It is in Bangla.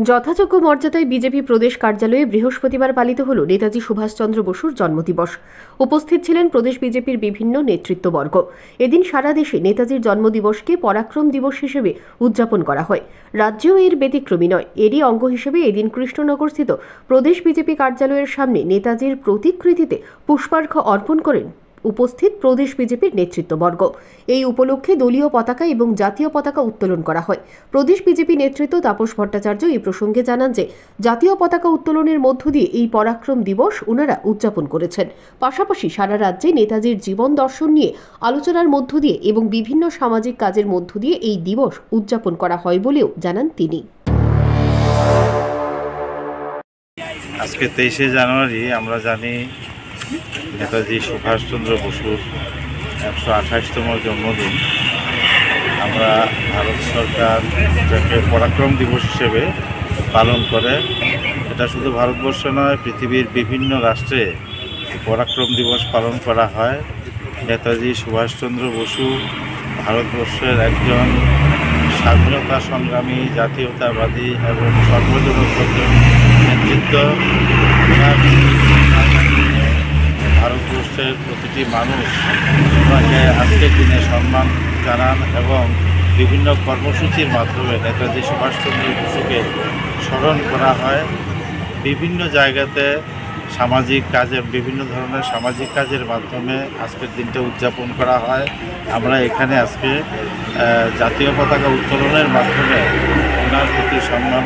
যথাযোগ্য মর্যাদায় বিজেপি প্রদেশ কার্যালয়ে বৃহস্পতিবার পালিত হল নেতাজি সুভাষচন্দ্র বসুর জন্মদিবস। উপস্থিত ছিলেন প্রদেশ বিজেপির বিভিন্ন নেতৃত্ববর্গ। এদিন সারা দেশে নেতাজির জন্মদিবসকে পরাক্রম দিবস হিসেবে উদযাপন করা হয়। রাজ্যেও এর ব্যতিক্রমী নয়। এরই অঙ্গ হিসেবে এদিন কৃষ্ণনগরস্থিত প্রদেশ বিজেপি কার্যালয়ের সামনে নেতাজির প্রতিকৃতিতে পুষ্পার্ঘ্য অর্পণ করেন উপস্থিত প্রদেশ বিজেপির নেতৃত্ববর্গ। এই উপলক্ষে দলীয় পতাকা এবং জাতীয় পতাকা উত্তোলন করা হয়। প্রদেশ বিজেপি নেতৃত্ব তাপস ভট্টাচার্য এই প্রসঙ্গে জানান যে জাতীয় পতাকা উত্তোলনের মধ্য দিয়ে এই পরাক্রম দিবস ওনারা উদযাপন করেছেন। পাশাপাশি সারা রাজ্যে নেতাজির জীবন দর্শন নিয়ে আলোচনার মধ্য দিয়ে এবং বিভিন্ন সামাজিক কাজের মধ্য দিয়ে এই দিবস উদযাপন করা হয় বলেও জানান তিনি। আজকে 23শে জানুয়ারি আমরা জানি নেতাজি সুভাষচন্দ্র বসুর 128তম জন্মদিন। আমরা ভারত সরকার যাকে পরাক্রম দিবস হিসেবে পালন করে, এটা শুধু ভারতবর্ষ নয়, পৃথিবীর বিভিন্ন রাষ্ট্রে পরাক্রম দিবস পালন করা হয়। নেতাজি সুভাষচন্দ্র বসু ভারতবর্ষের একজন স্বাধীনতা সংগ্রামী, জাতীয়তাবাদী এবং সর্বজনশ্রদ্ধেয় নেতৃত্ব। ভারতবর্ষের প্রতিটি মানুষ ওনাকে আজকের দিনে সম্মান জানান এবং বিভিন্ন কর্মসূচির মাধ্যমে নেতাজি সুভাষচন্দ্র বসুকে স্মরণ করা হয়। বিভিন্ন জায়গাতে বিভিন্ন ধরনের সামাজিক কাজের মাধ্যমে আজকের দিনটা উদযাপন করা হয়। আমরা এখানে আজকে জাতীয় পতাকা উত্তোলনের মাধ্যমে ওনার প্রতি সম্মান